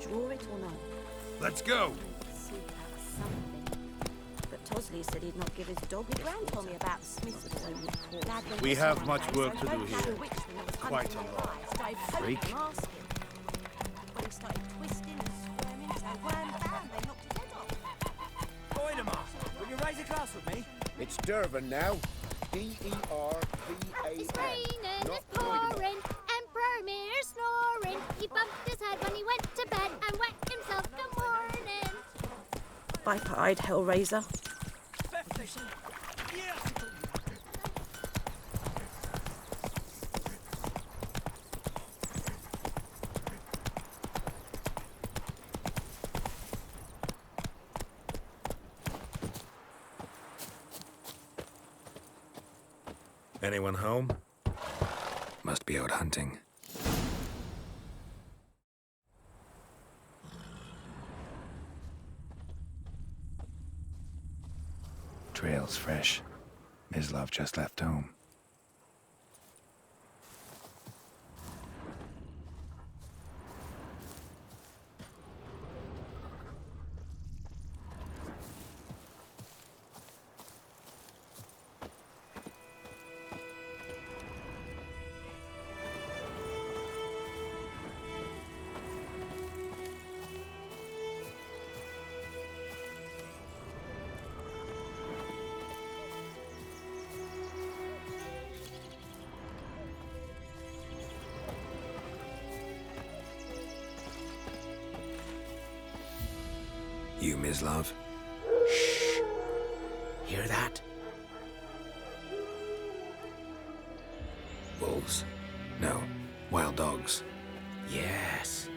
draw it or not? Let's go. See, that was something. But Tosley said he'd not give his dog a Gran told me about Smith. We have much work to do here. Quite a lot. Freak. When he started twisting and squirming, so wham bam, they knocked his head off. Boydemar, will you raise a glass with me? It's Dervin now. D-E-R-V-A-N. It's raining, it's pouring, Emperor Mir snoring. He bumped his head when he went to bed and wet himself good morning. Viper-eyed Hellraiser. Anyone home? Must be out hunting. Trail's fresh. Mislav just left home. You, Mislav? Shh. Hear that? Wolves? No. Wild dogs. Yes.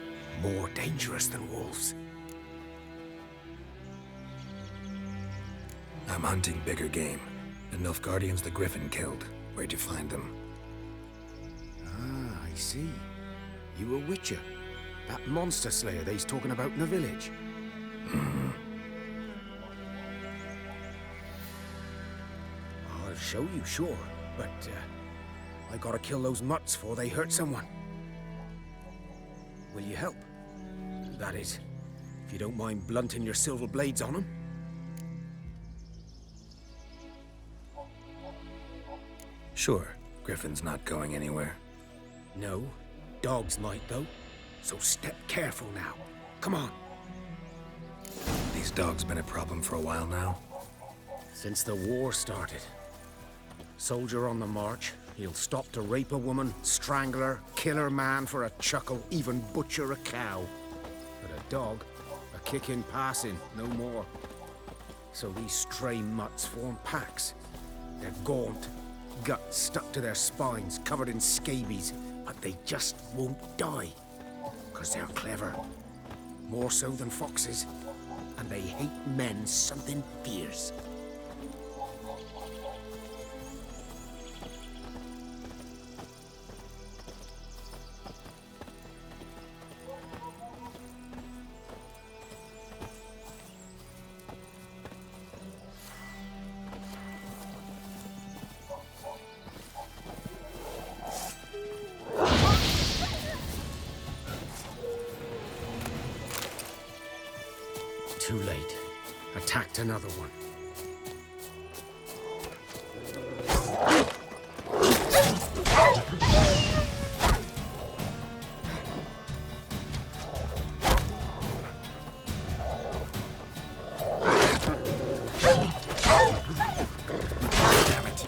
More dangerous than wolves. I'm hunting bigger game. The Nilfgaardians the Griffin killed. Where'd you find them? Ah, I see. You a witcher. That monster slayer they's talking about in the village. I'll show you, sure. But, I gotta kill those mutts before they hurt someone. Will you help? That is, if you don't mind blunting your silver blades on them. Sure. Griffin's not going anywhere. No. Dogs might, though. So step careful now. Come on. These dogs been a problem for a while now. Since the war started. Soldier on the march, he'll stop to rape a woman, strangle her, kill her man for a chuckle, even butcher a cow. But a dog, a kick in passing, no more. So these stray mutts form packs. They're gaunt, guts stuck to their spines, covered in scabies, but they just won't die. 'Cause they're clever. More so than foxes. And they hate men something fierce. Too late. Attacked another one. Damn it.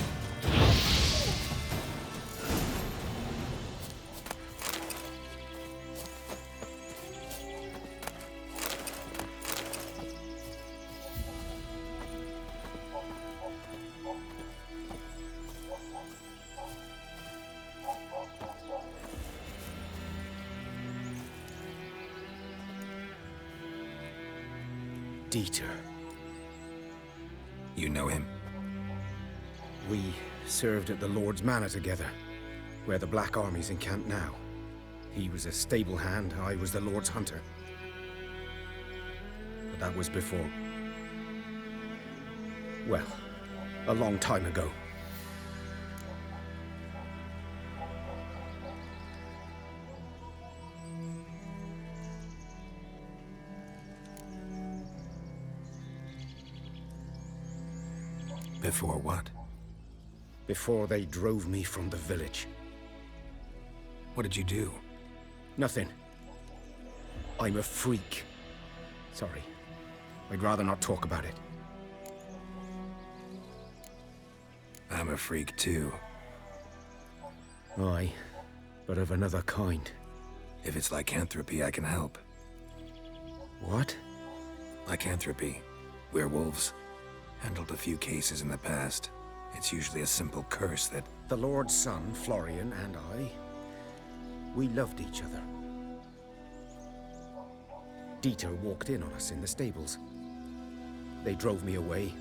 Dieter. You know him? We served at the Lord's Manor together, where the Black Army's encamped now. He was a stable hand, I was the Lord's hunter. But that was before... well, a long time ago. Before what? Before they drove me from the village. What did you do? Nothing. I'm a freak. Sorry. I'd rather not talk about it. I'm a freak too. Aye, but of another kind. If it's lycanthropy, I can help. What? Lycanthropy. Werewolves. Handled a few cases in the past. It's usually a simple curse that... The Lord's son, Florian, and I, we loved each other. Dieter walked in on us in the stables. They drove me away.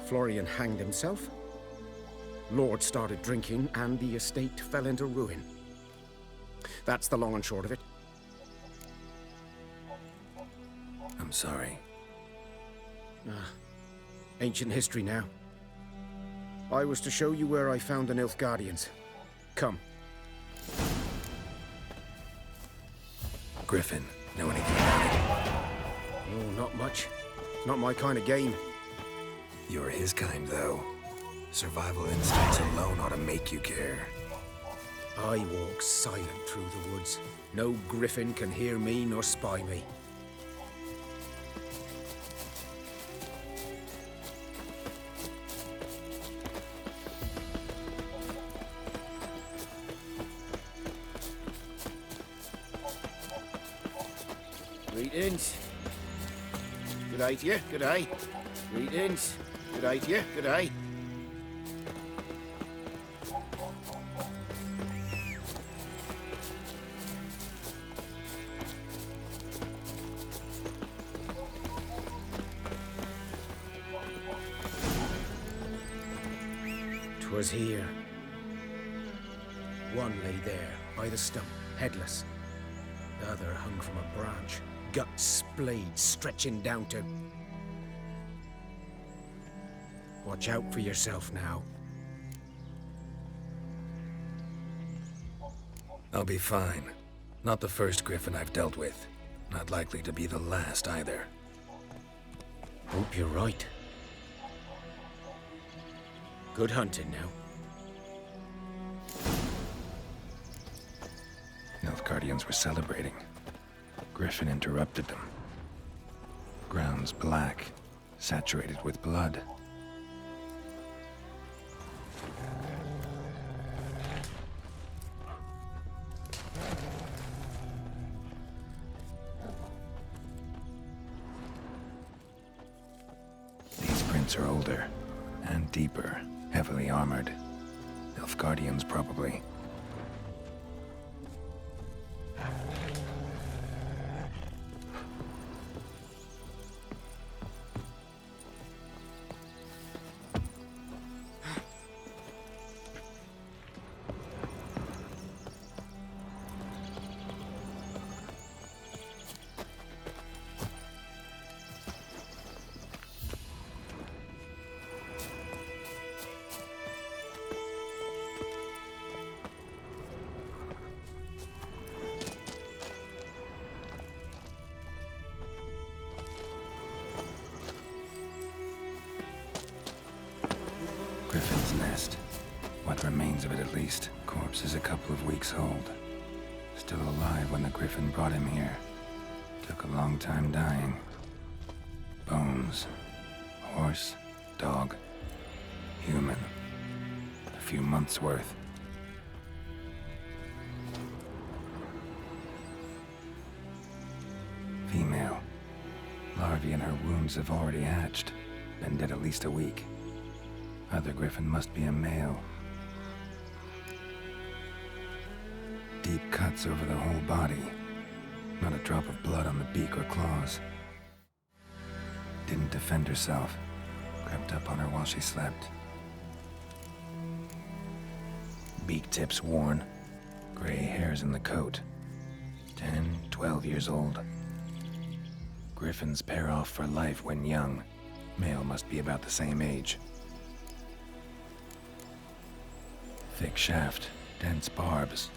Florian hanged himself. Lord started drinking, and the estate fell into ruin. That's the long and short of it. I'm sorry. Ancient history now. I was to show you where I found the Nilfgaardians. Come. Griffin, know anything about it? Oh, not much. Not my kind of game. You're his kind, though. Survival instincts alone ought to make you care. I walk silent through the woods. No griffin can hear me nor spy me. Greetings. Good day to you, good day. Greetings. Good day to you, good day. Was here. One lay there, by the stump, headless. The other hung from a branch, guts splayed, stretching down to... Watch out for yourself now. I'll be fine. Not the first griffin I've dealt with. Not likely to be the last either. Hope you're right. Good hunting now. Nilfgaardians were celebrating. Griffin interrupted them. Grounds black, saturated with blood. These prints are older and deeper. Heavily armored. Nilfgaardians, probably. Griffin's nest. What remains of it, at least. Corpse is a couple of weeks old. Still alive when the Griffin brought him here. Took a long time dying. Bones. Horse. Dog. Human. A few months' worth. Female. Larvae in her wounds have already hatched. Been dead at least a week. Other Griffin must be a male. Deep cuts over the whole body. Not a drop of blood on the beak or claws. Didn't defend herself. Crept up on her while she slept. Beak tips worn. Gray hairs in the coat. 10, 12 years old. Griffins pair off for life when young. Male must be about the same age. Thick shaft, dense barbs.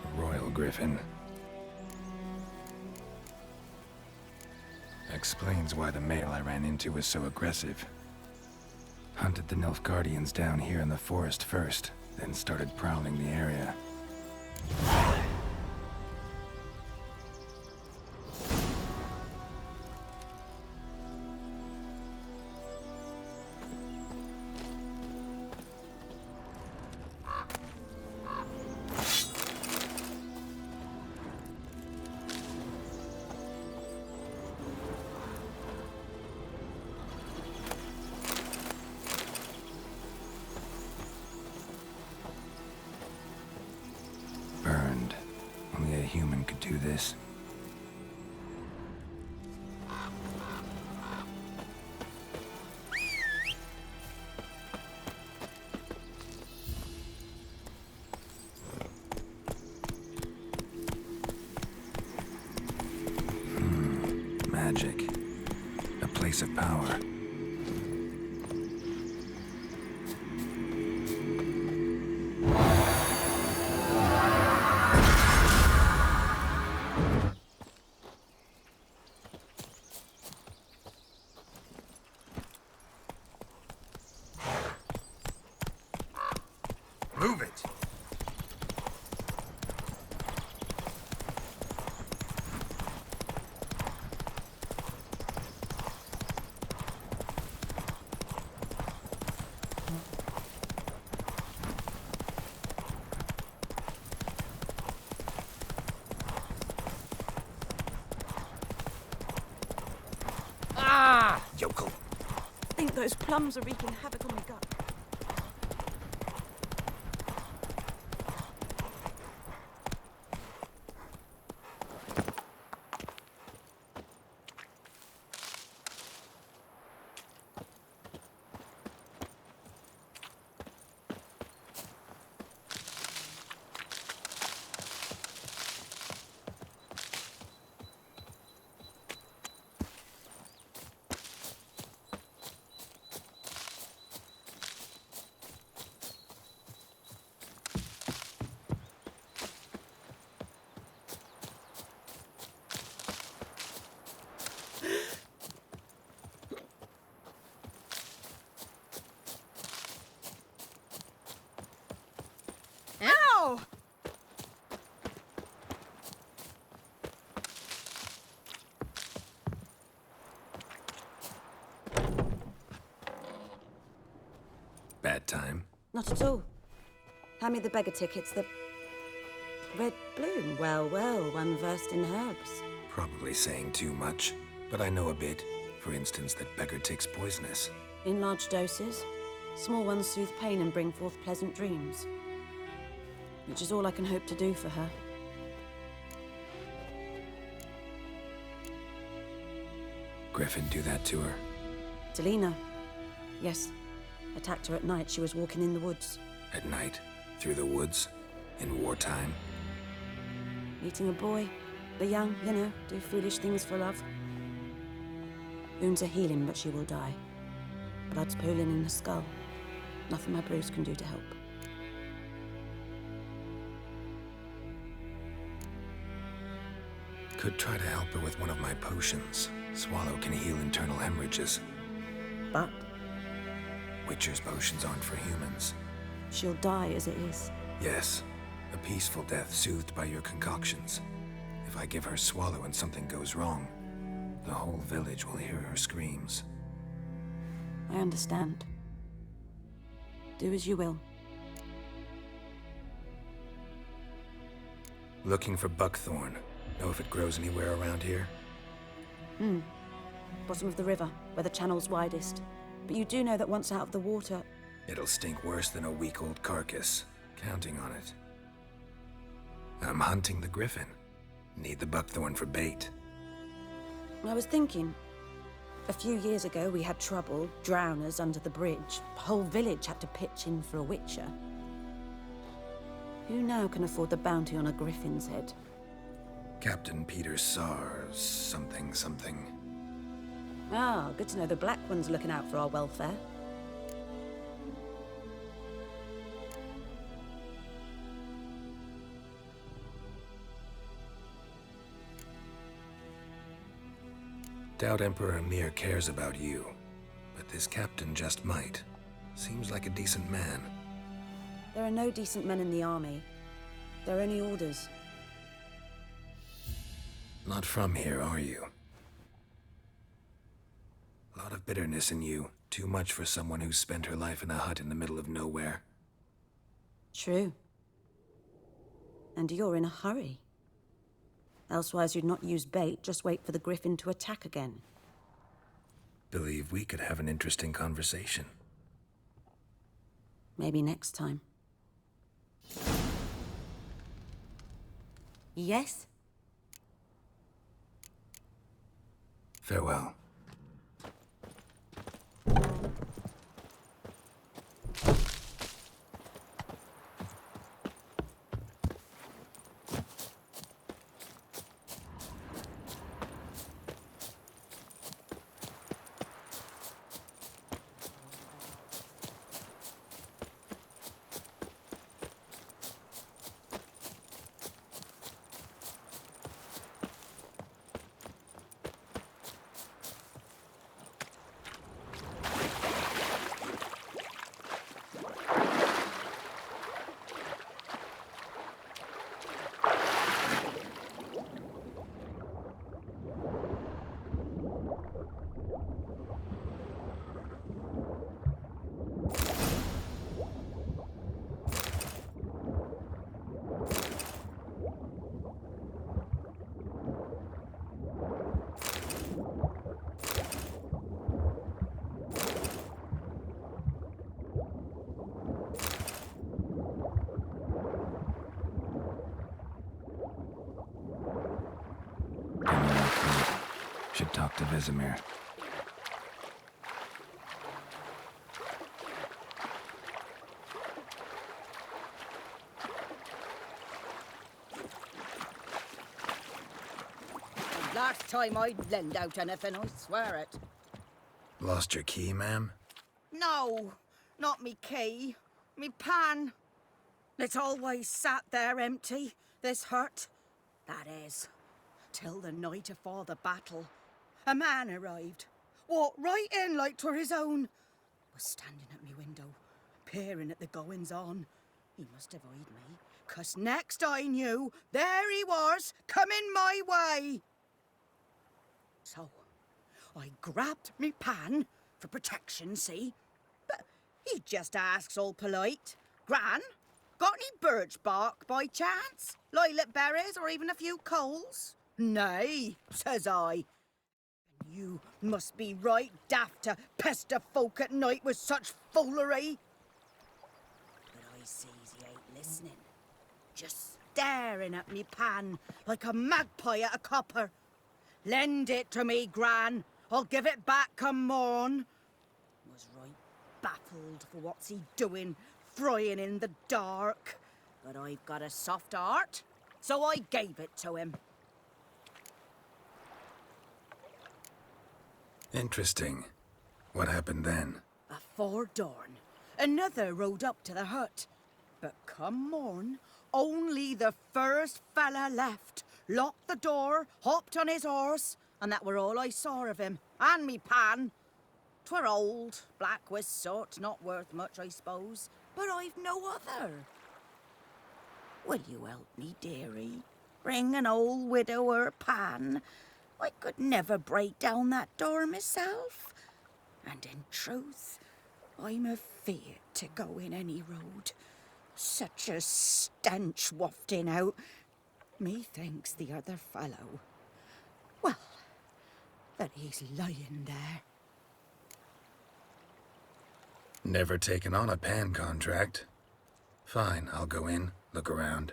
A royal griffin. Explains why the male I ran into was so aggressive. Hunted the Nilfgaardians down here in the forest first, then started prowling the area. Burned. Only a human could do this. Magic. A place of power. Move it! Ah! Yokel! I think those plums are wreaking havoc on my gut. Ow! Bad time. Not at all. Hand me the beggar tickets, the red bloom. Well, well, one versed in herbs. Probably saying too much, but I know a bit. For instance, that beggar tick's poisonous. In large doses. Small ones soothe pain and bring forth pleasant dreams. Which is all I can hope to do for her. Griffin do that to her. Delina. Yes. Attacked her at night. She was walking in the woods. At night, through the woods, in wartime. Meeting a boy. The young, you know, do foolish things for love. Wounds are healing, but she will die. Blood's pooling in the skull. Nothing my bruise can do to help. Could try to help her with one of my potions. Swallow can heal internal hemorrhages. But Witcher's potions aren't for humans. she'll die as it is. Yes, a peaceful death soothed by your concoctions. If I give her Swallow and something goes wrong, the whole village will hear her screams. I understand. Do as you will. Looking for buckthorn. Know if it grows anywhere around here? Bottom of the river, where the channel's widest. But you do know that once out of the water... It'll stink worse than a week-old carcass. Counting on it. I'm hunting the griffin. Need the buckthorn for bait. I was thinking... A few years ago, we had trouble, drowners under the bridge. The whole village had to pitch in for a witcher. Who now can afford the bounty on a griffin's head? Captain Peter Sars, something. Ah, good to know the Black One's looking out for our welfare. Doubt Emperor Emhyr cares about you, but this captain just might. Seems like a decent man. There are no decent men in the army. They're only orders. Not from here, are you? A lot of bitterness in you. Too much for someone who's spent her life in a hut in the middle of nowhere. True. And you're in a hurry. Elsewise you'd not use bait, just wait for the griffin to attack again. Believe we could have an interesting conversation. Maybe next time. Yes? Farewell. Should talk to Vesemir. Last time I'd lend out anything, I swear it. Lost your key, ma'am? No, not me key. Me pan. It's always sat there empty, this hut. That is, till the night afore the battle. A man arrived, walked right in like 'twere his own. Was standing at me window, peering at the goings-on. He must have eyed me, 'cause next I knew, there he was, coming my way. So, I grabbed me pan, for protection, see? But he just asks all polite, Gran, got any birch bark by chance? Lilac berries or even a few coals? Nay, says I. And you must be right daft to pester folk at night with such foolery. But I sees he ain't listening. Just staring at me pan like a magpie at a copper. Lend it to me, Gran. I'll give it back come morn. Was right baffled for what's he doing, frying in the dark. But I've got a soft heart, so I gave it to him. Interesting. What happened then? Afore dawn, another rode up to the hut. But come morn, only the first fella left. Locked the door, hopped on his horse, and that were all I saw of him. And me pan. 'Twere old, black with soot, not worth much, I suppose. But I've no other. Will you help me, dearie? Bring an old widower pan. I could never break down that door myself. And in truth, I'm afeard to go in any road. Such a stench wafting out. Methinks the other fellow, well, that he's lying there. Never taken on a pan contract. Fine, I'll go in, look around.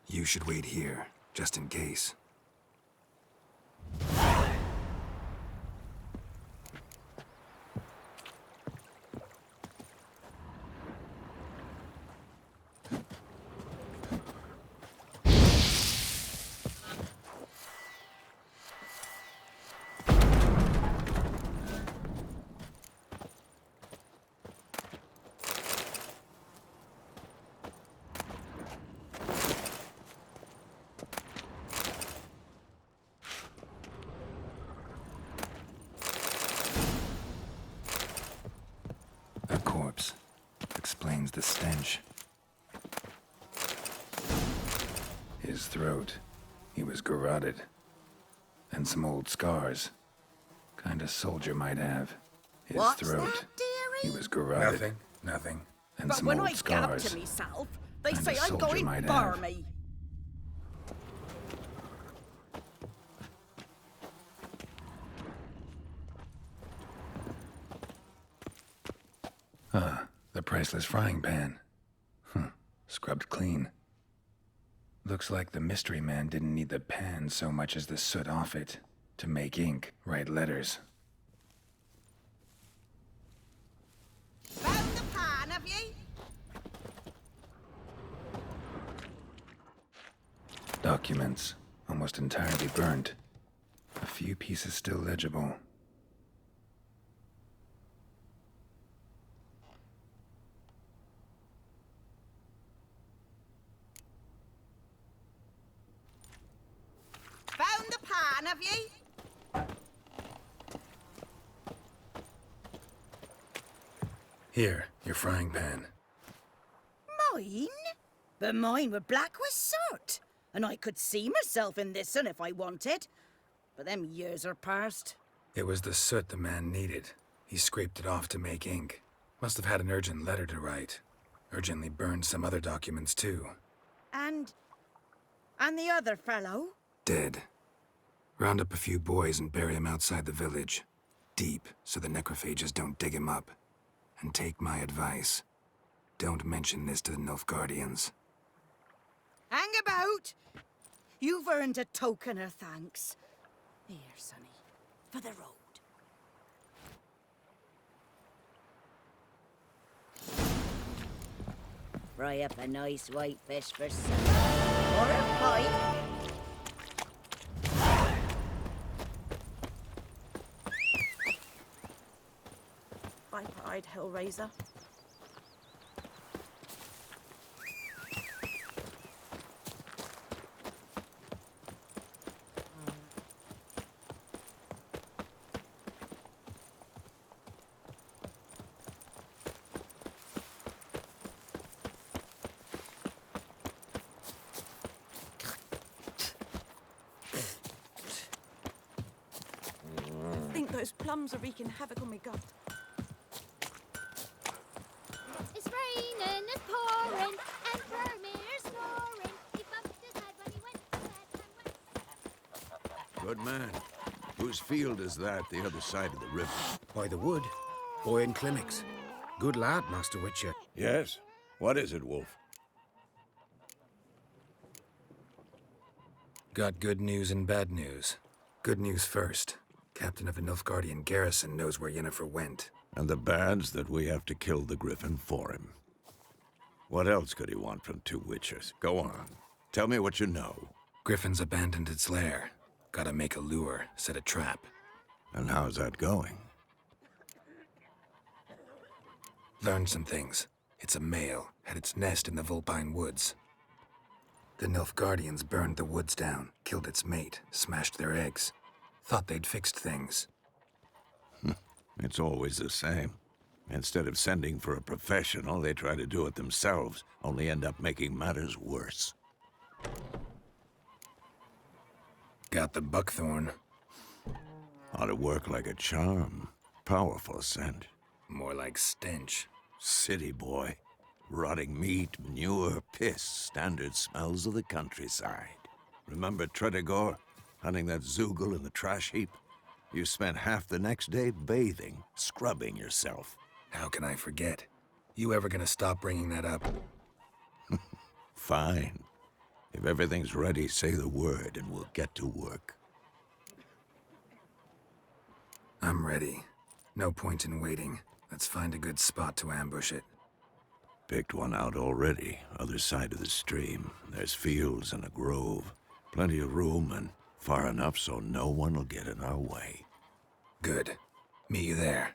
You should wait here, just in case. throat. He was garroted. And some old scars. Kind of soldier might have. His What's throat. that, dearie? He was garroted. Nothing. And But some when old I gallop scars. to myself, they Kinda say I'm soldier going might have. barmy. The priceless frying pan. Scrubbed clean. Looks like the mystery man didn't need the pan so much as the soot off it to make ink, write letters. Found the pan, have ye? Documents, almost entirely burnt. A few pieces still legible. Found the pan, have ye? Here, your frying pan. Mine? But mine were black with soot. And I could see myself in this one if I wanted. But them years are past. It was the soot the man needed. He scraped it off to make ink. Must have had an urgent letter to write. Urgently burned some other documents too. And the other fellow? Dead. Round up a few boys and bury him outside the village. Deep, so the necrophages don't dig him up. And take my advice. Don't mention this to the Nilfgaardians. Hang about! You've earned a token of thanks. Here, sonny, for the road. Fry up a nice white fish for supper. Or a pie. Viper-eyed Hellraiser. I think those plums are wreaking havoc on my gut. It's raining, it's pouring, and Vermeer's snoring. He bumped his head when he went to bed and went. Good man. Whose field is that, the other side of the river? By the wood. Boy in clinics. Good lad, Master Witcher. Yes. What is it, Wolf? Got good news and bad news. Good news first. Captain of a Nilfgaardian garrison knows where Yennefer went. And the bad's that we have to kill the Griffin for him. What else could he want from two witchers? Go on. Tell me what you know. Griffin's abandoned its lair. Gotta make a lure, set a trap. And how's that going? Learned some things. It's a male, had its nest in the Vulpine Woods. The Nilfgaardians burned the woods down, killed its mate, smashed their eggs. Thought they'd fixed things. It's always the same. Instead of sending for a professional, they try to do it themselves, only end up making matters worse. Got the buckthorn. Ought to work like a charm. Powerful scent. More like stench. City boy. Rotting meat, manure, piss. Standard smells of the countryside. Remember Tredegor? Hunting that Zoogle in the trash heap? You spent half the next day bathing, scrubbing yourself. How can I forget? You ever gonna stop bringing that up? Fine. If everything's ready, say the word and we'll get to work. I'm ready. No point in waiting. Let's find a good spot to ambush it. Picked one out already, other side of the stream. There's fields and a grove. Plenty of room and far enough so no one will get in our way. Good. Meet you there.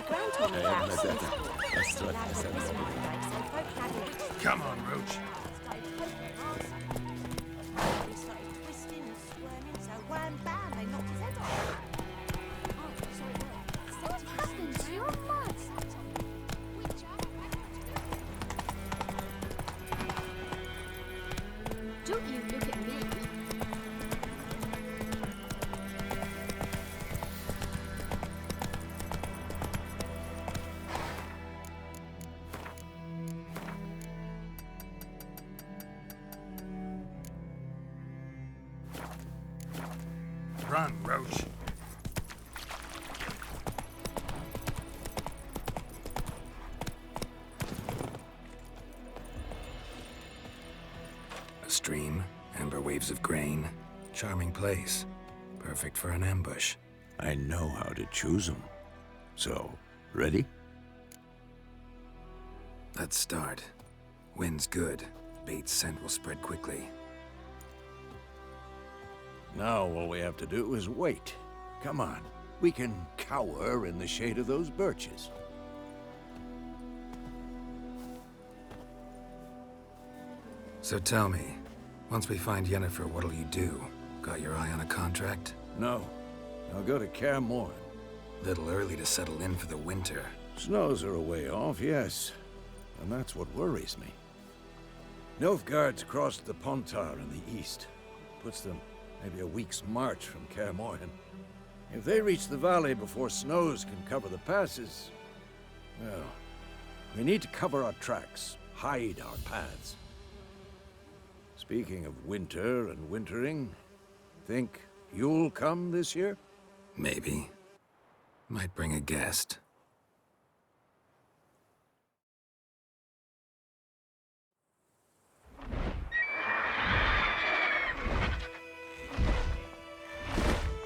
Grant on perhaps. Come on, Roach. He started twisting and squirming, so wham bam, they knocked his head off. What happened to your mud? Don't you look at me. Run, Roach. A stream, amber waves of grain. Charming place. Perfect for an ambush. I know how to choose them. So, ready? Let's start. Wind's good. Bait's scent will spread quickly. Now all we have to do is wait. Come on. We can cower in the shade of those birches. So tell me, once we find Yennefer, what'll you do? Got your eye on a contract? No. I'll go to Kaer Morhen. Little early to settle in for the winter. Snows are a way off, yes. And that's what worries me. Nilfgaard's crossed the Pontar in the east. Puts them maybe a week's march from Kaer Morhen. If they reach the valley before snows can cover the passes, well, we need to cover our tracks, hide our paths. Speaking of winter and wintering, think you'll come this year? Maybe. Might bring a guest.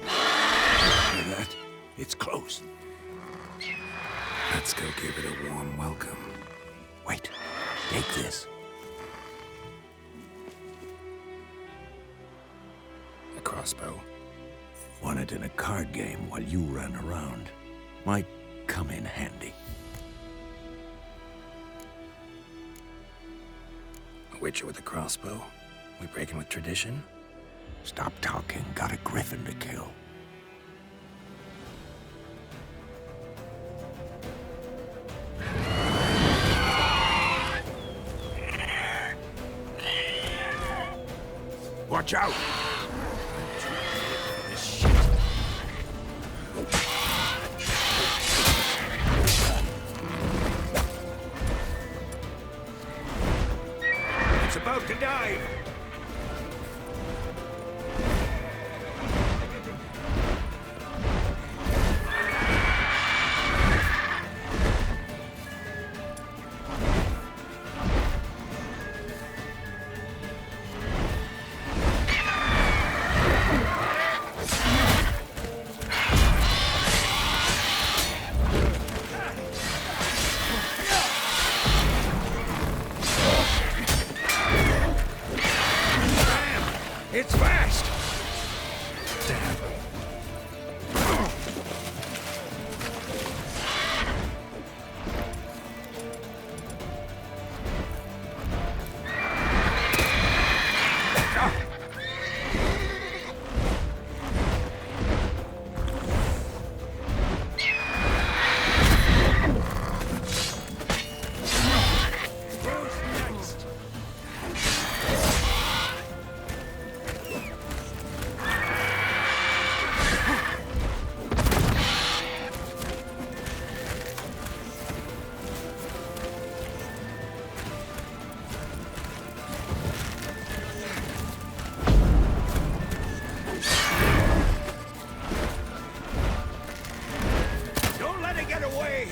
Hear that? It's close. Let's go give it a warm welcome. Wait, take this. A crossbow. Won it in a card game while you ran around. Might come in handy. A witcher with a crossbow? We breaking with tradition? Stop talking. Got a griffin to kill. Watch out! This shit. It's about to dive. It's fast! Damn. Don't let it get away!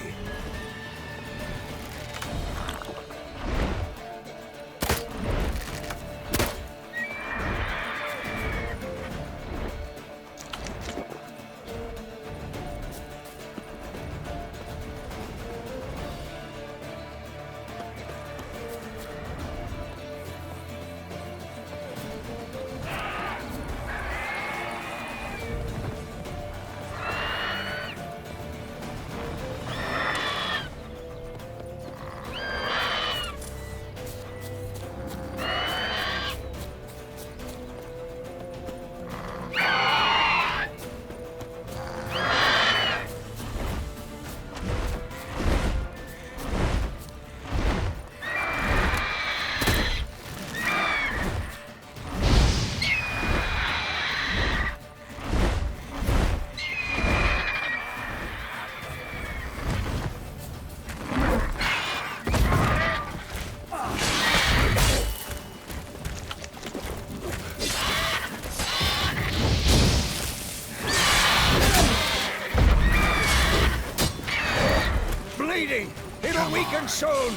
to weaken soon!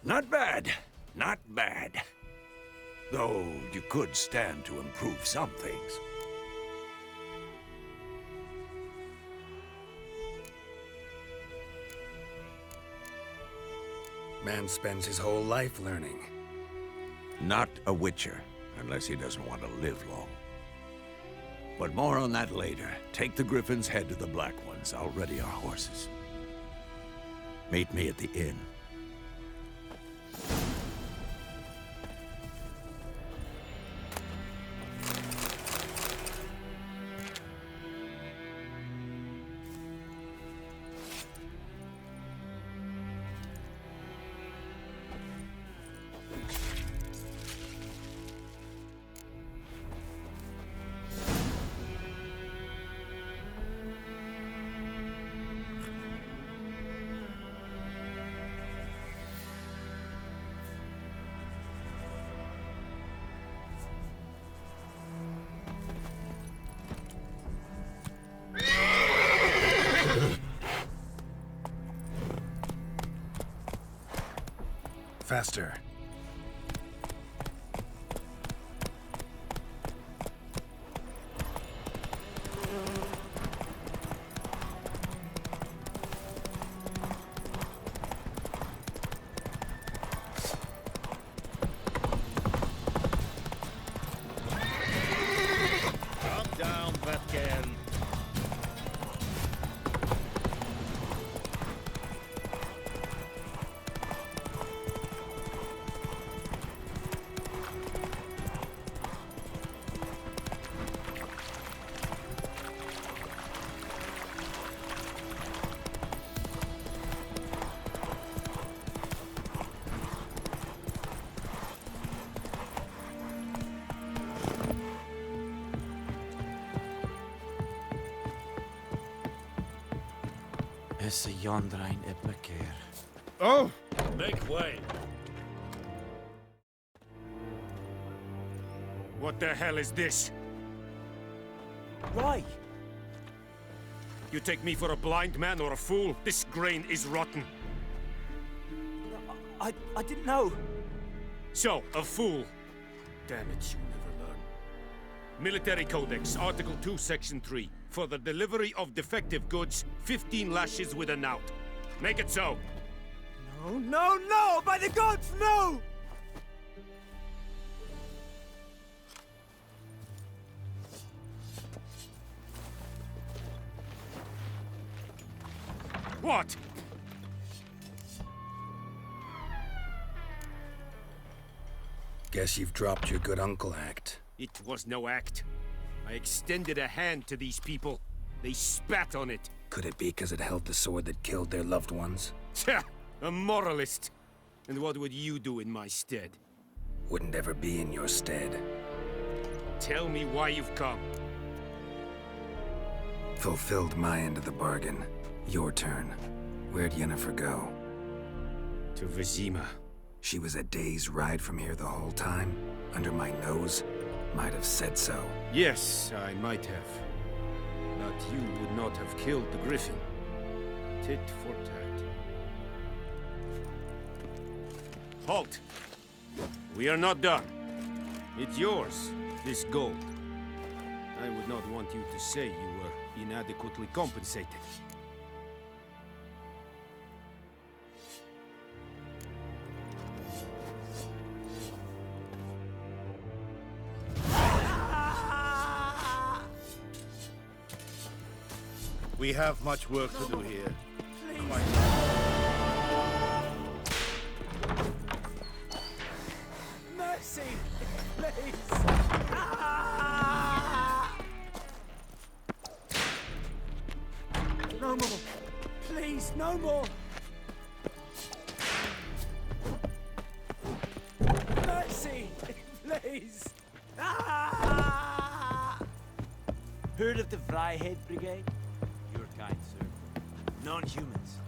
Not bad. Not bad. Though you could stand to improve some things. Man spends his whole life learning. Not a Witcher, unless he doesn't want to live long. But more on that later. Take the Griffin's head to the Black Ones. I'll ready our horses. Meet me at the inn. Faster. Calm down, Vetken. Is Jondrain Ippaker. Oh! Make way. What the hell is this? Why? You take me for a blind man or a fool? This grain is rotten. I didn't know. So, a fool. Damn it, you never learn. Military Codex, Article 2, Section 3. For the delivery of defective goods, 15 lashes with a knout. Make it so. No, no, no! By the gods, no! What? Guess you've dropped your good uncle act. It was no act. I extended a hand to these people. They spat on it. Could it be because it held the sword that killed their loved ones? Tja, a moralist. And what would you do in my stead? Wouldn't ever be in your stead. Tell me why you've come. Fulfilled my end of the bargain. Your turn. Where'd Yennefer go? To Vizima. She was a day's ride from here the whole time? Under my nose? Might have said so. Yes, I might have. But you would not have killed the Griffin. Tit for tat. Halt! We are not done. It's yours, this gold. I would not want you to say you were inadequately compensated. We have much work to do here. more! Mercy! Please! Ah! Heard of the Fryhead Brigade? Your kind, sir. Non-humans.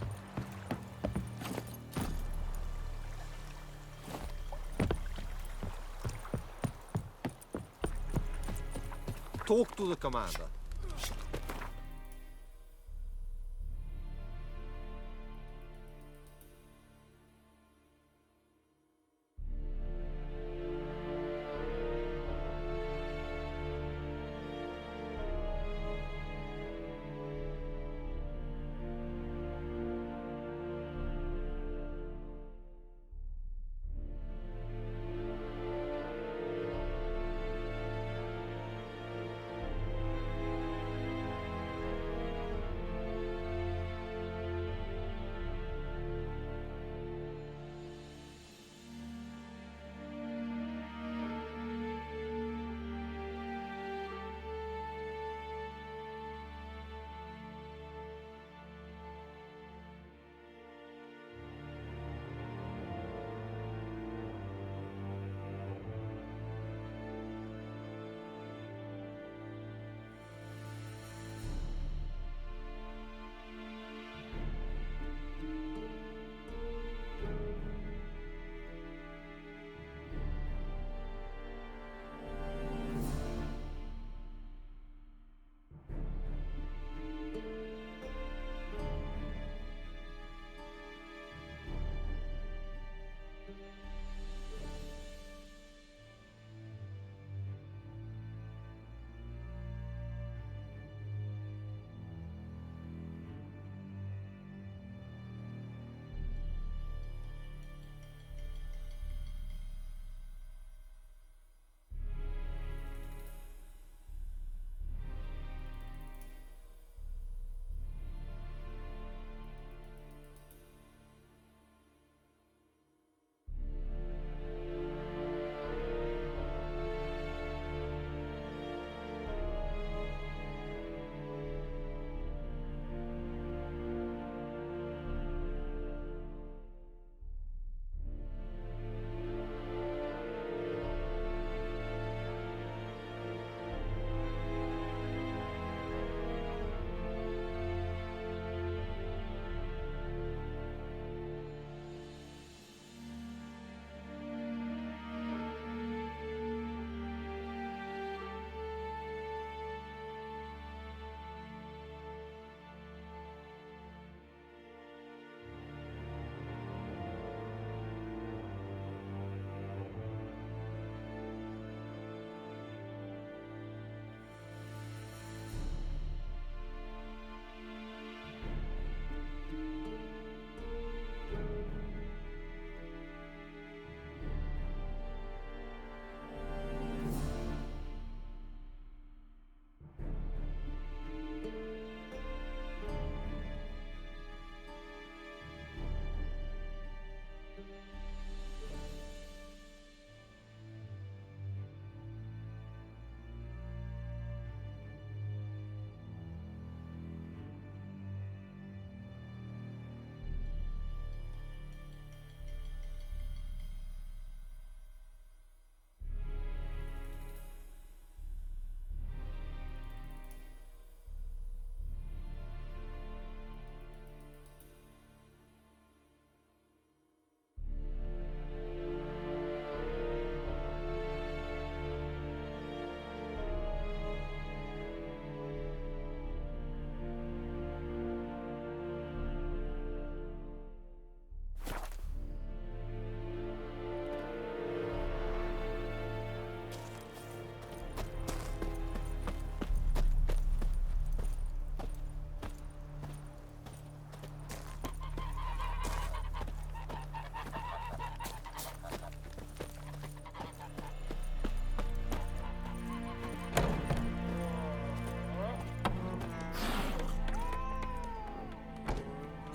Talk to the commander.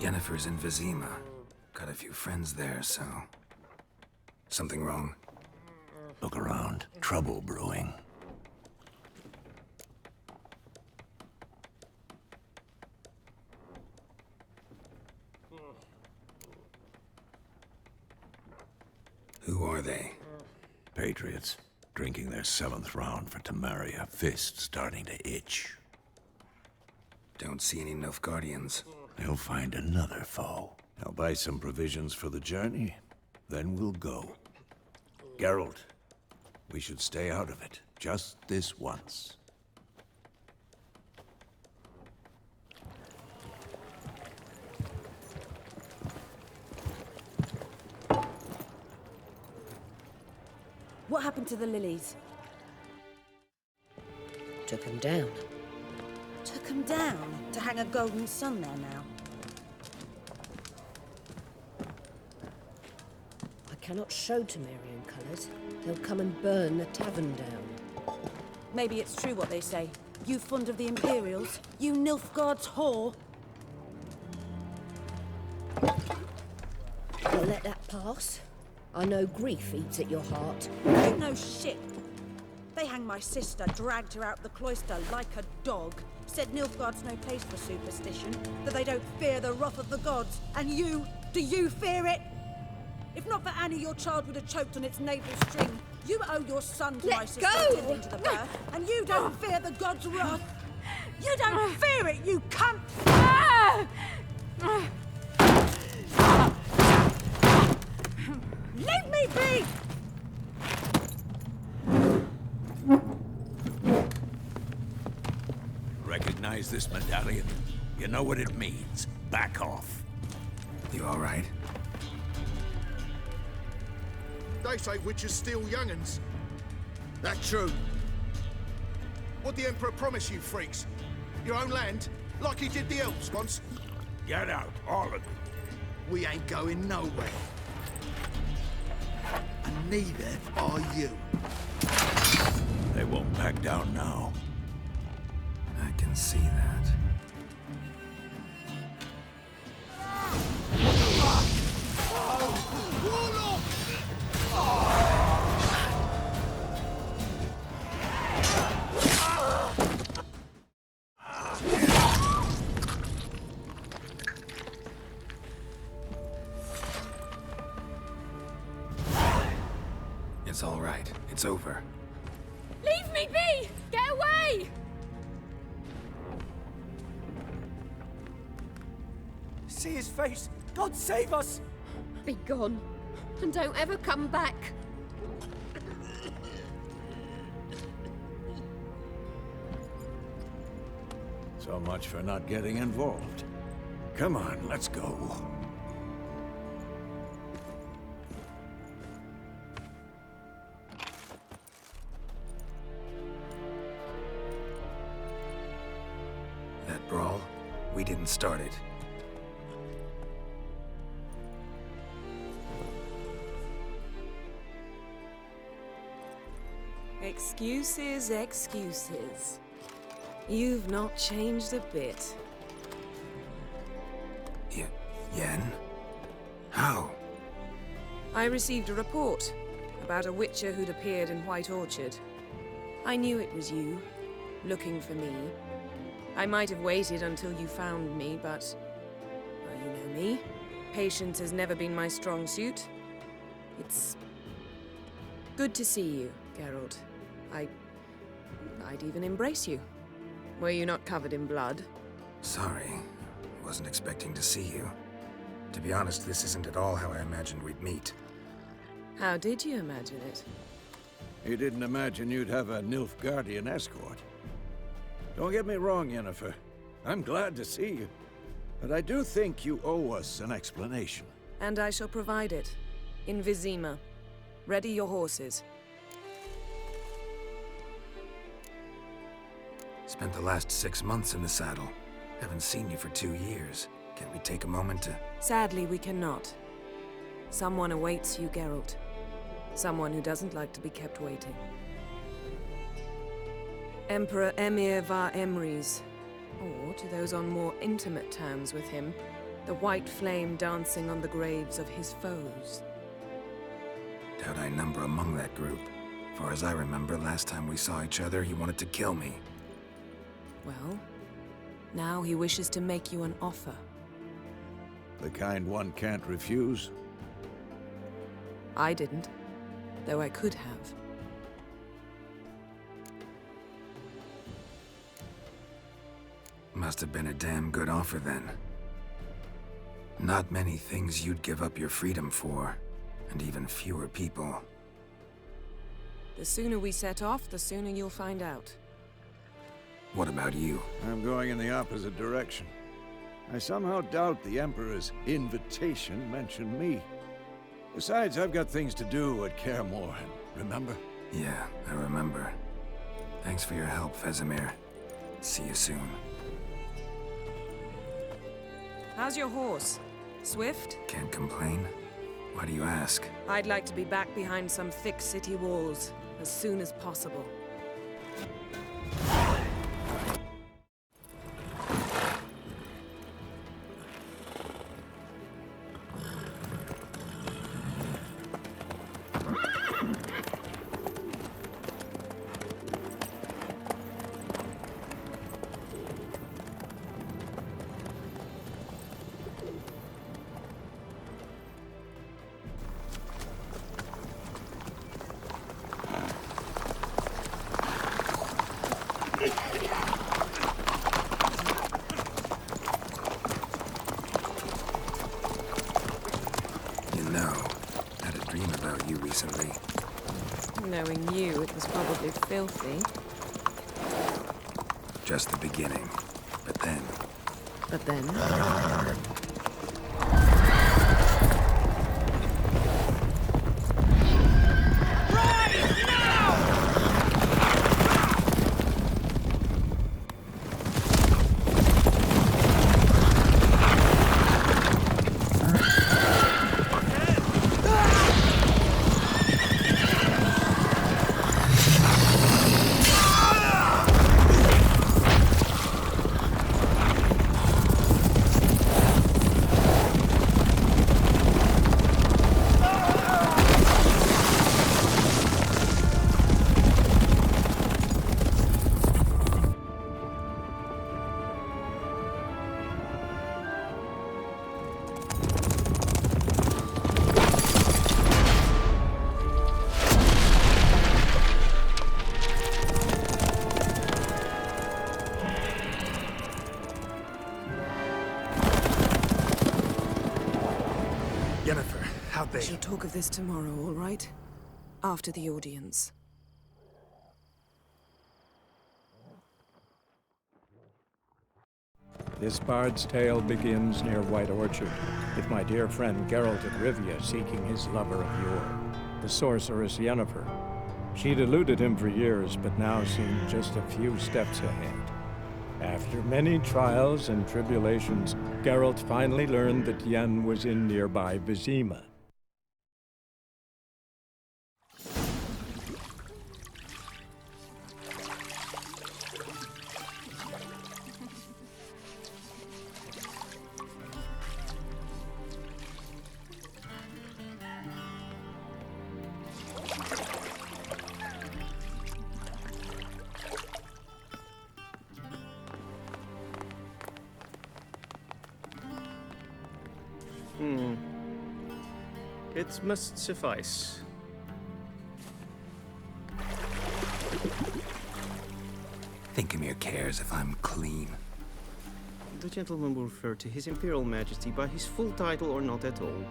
Yennefer's in Vizima. Got a few friends there, so... Something wrong? Look around. Trouble brewing. Who are they? Patriots, drinking their 7th round for Temeria, fist starting to itch. Don't see any Nilfgaardians. They'll find another foe. I'll buy some provisions for the journey, then we'll go. Geralt, we should stay out of it, just this once. What happened to the lilies? Took him down. Took him down to hang a golden sun there now. I cannot show Temerian colours. They'll come and burn the tavern down. Maybe it's true what they say. You fond of the Imperials? You Nilfgaard's whore? You'll let that pass? I know grief eats at your heart. You know shit. They hanged my sister, dragged her out the cloister like a dog. Said Nilfgaard's no place for superstition, that they don't fear the wrath of the gods. And you, do you fear it? If not for Annie, your child would have choked on its navel string. You owe your son to my sister attending to the birth, and you don't fear the gods' wrath. You don't fear it, you cunt! Leave me be! Recognize this medallion? You know what it means. Back off. You all right? They say witches steal young'uns. That true. What the Emperor promise you, freaks? Your own land? Like he did the elves once? Get out, all of you. We ain't going nowhere. And neither are you. They won't back down now. I can see that. It's all right. It's over. Leave me be! Get away! See his face! God save us! Be gone. And don't ever come back. So much for not getting involved. Come on, let's go. That brawl, we didn't start it. Excuses, excuses. You've not changed a bit. Yen? How? I received a report about a witcher who'd appeared in White Orchard. I knew it was you, looking for me. I might have waited until you found me, but... well, you know me. Patience has never been my strong suit. It's... good to see you, Geralt. I'd even embrace you. Were you not covered in blood? Sorry. Wasn't expecting to see you. To be honest, this isn't at all how I imagined we'd meet. How did you imagine it? You didn't imagine you'd have a Nilfgaardian escort. Don't get me wrong, Yennefer. I'm glad to see you. But I do think you owe us an explanation. And I shall provide it. In Vizima. Ready your horses. Spent the last 6 months in the saddle. Haven't seen you for 2 years. Can't we take a moment to... Sadly, we cannot. Someone awaits you, Geralt. Someone who doesn't like to be kept waiting. Emperor Emhyr var Emreis. Or, to those on more intimate terms with him, the white flame dancing on the graves of his foes. Doubt I number among that group. Far as I remember, last time we saw each other, he wanted to kill me. Well, now he wishes to make you an offer. The kind one can't refuse? I didn't, though I could have. Must have been a damn good offer then. Not many things you'd give up your freedom for, and even fewer people. The sooner we set off, the sooner you'll find out. What about you? I'm going in the opposite direction. I somehow doubt the Emperor's invitation mentioned me. Besides, I've got things to do at Kaer Morhen, remember? Yeah, I remember. Thanks for your help, Vesemir. See you soon. How's your horse? Swift? Can't complain. Why do you ask? I'd like to be back behind some thick city walls as soon as possible. Recently. Knowing you, it was probably filthy. Just the beginning. But then... But then? Yennefer, how'd they... We shall talk of this tomorrow, all right? After the audience. This bard's tale begins near White Orchard, with my dear friend Geralt of Rivia seeking his lover of yore, the sorceress Yennefer. She'd eluded him for years, but now seemed just a few steps ahead. After many trials and tribulations, Geralt finally learned that Yen was in nearby Vizima. It must suffice. Thinkamir cares if I'm clean. The gentleman will refer to His Imperial Majesty by his full title or not at all.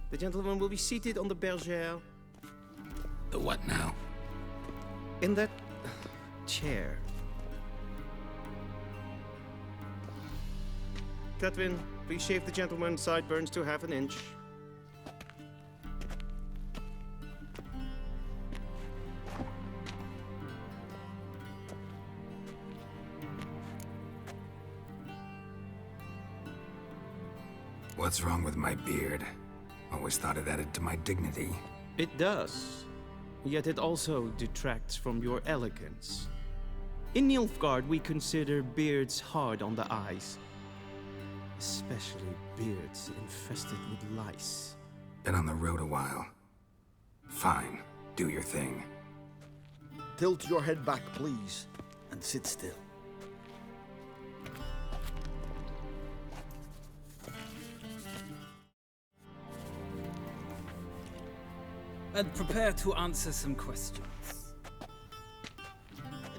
The gentleman will be seated on the bergère. The what now? In that chair. Catwin, please shave the gentleman's sideburns to half an inch. What's wrong with my beard? Always thought it added to my dignity. It does. Yet it also detracts from your elegance. In Nilfgaard, we consider beards hard on the eyes. Especially beards infested with lice. Been on the road a while. Fine, do your thing. Tilt your head back, please, and sit still. and prepare to answer some questions.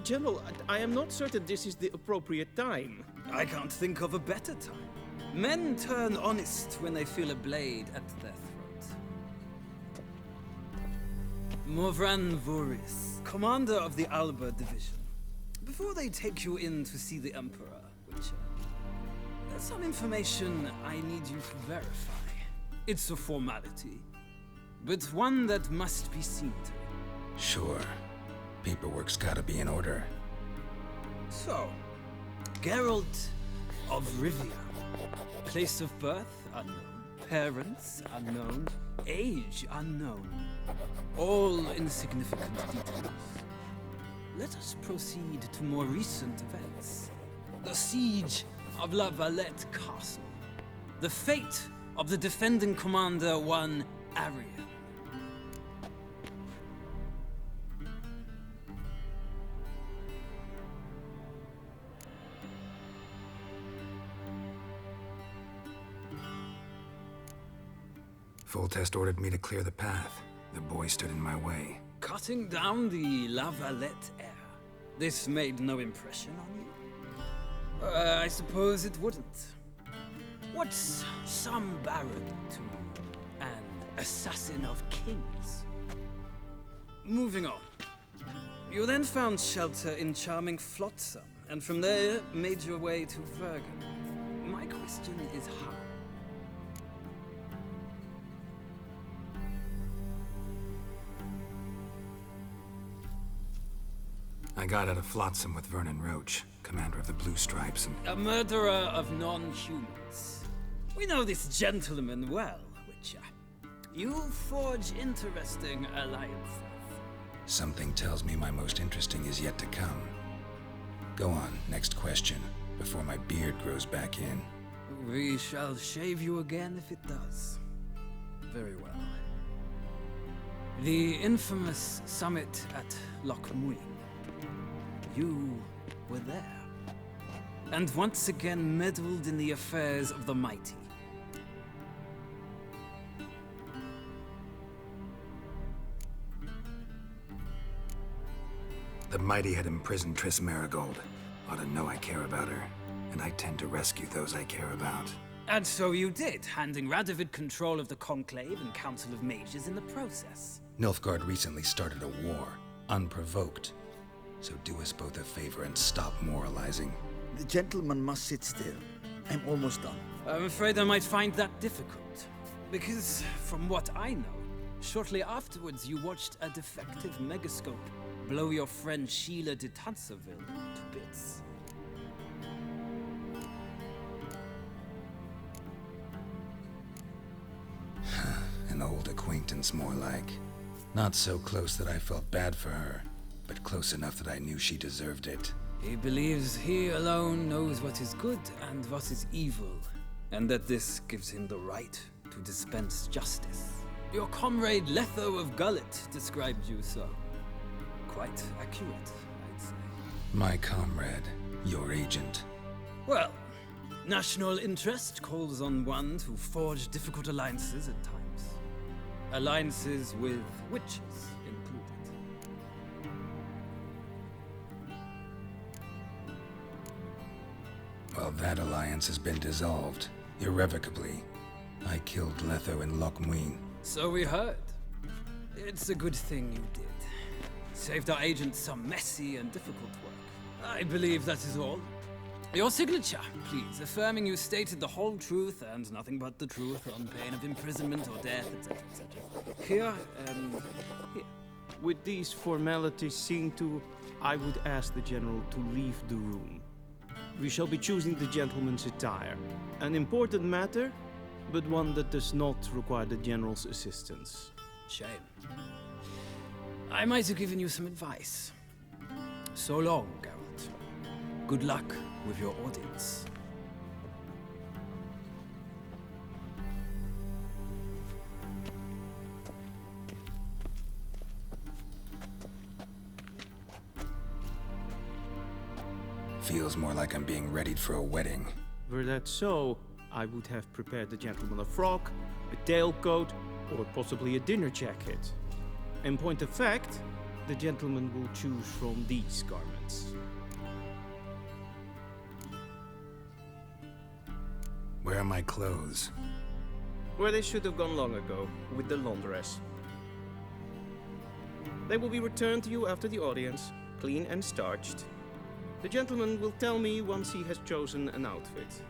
General, I am not certain this is the appropriate time. I can't think of a better time. Men turn honest when they feel a blade at their throat. Morvran Voris, commander of the Alba Division. Before they take you in to see the Emperor, Witcher, there's some information I need you to verify. It's a formality, but one that must be seen to. Sure. Paperwork's gotta be in order. So, Geralt of Rivia. Place of birth unknown. Parents unknown. Age unknown. All insignificant details. Let us proceed to more recent events. The siege of La Valette Castle. The fate of the defending commander, one Arian. Foltest ordered me to clear the path. The boy stood in my way. Cutting down the La Valette heir. This made no impression on you? I suppose it wouldn't. What's some baron to an assassin of kings? Moving on. You then found shelter in charming Flotsam, and from there made your way to Vergen. My question is how? I got out of Flotsam with Vernon Roach, commander of the Blue Stripes, and... A murderer of non-humans. We know this gentleman well, Witcher. You forge interesting alliances. Something tells me my most interesting is yet to come. Go on, next question, before my beard grows back in. We shall shave you again if it does. Very well. The infamous summit at Loch Muin. You were there, and once again meddled in the affairs of the mighty. The mighty had imprisoned Triss Merigold. Ought to know I care about her, and I tend to rescue those I care about. And so you did, handing Radovid control of the Conclave and Council of Mages in the process. Nilfgaard recently started a war, unprovoked. So do us both a favor and stop moralizing. The gentleman must sit still. I'm almost done. I'm afraid I might find that difficult. Because, from what I know, shortly afterwards you watched a defective megascope blow your friend Sheila de Tanserville to bits. An old acquaintance, more like. Not so close that I felt bad for her, but close enough that I knew she deserved it. He believes he alone knows what is good and what is evil, and that this gives him the right to dispense justice. Your comrade Letho of Gullet described you so. Quite accurate, I'd say. My comrade, your agent. Well, national interest calls on one to forge difficult alliances at times. Alliances with witches included. Well, that alliance has been dissolved, irrevocably. I killed Letho in Loch Muin. So we heard. It's a good thing you did. Saved our agent some messy and difficult work. I believe that is all. Your signature, please, affirming you stated the whole truth and nothing but the truth on pain of imprisonment or death, etc., etc. Here, here. With these formalities seen to, I would ask the General to leave the room. We shall be choosing the gentleman's attire. An important matter, but one that does not require the General's assistance. Shame. I might have given you some advice. So long, Geralt. Good luck with your audience. Feels more like I'm being readied for a wedding. Were that so, I would have prepared the gentleman a frock, a tailcoat, or possibly a dinner jacket. In point of fact, the gentleman will choose from these garments. Where are my clothes? Where they should have gone long ago, with the laundress. They will be returned to you after the audience, clean and starched. The gentleman will tell me once he has chosen an outfit.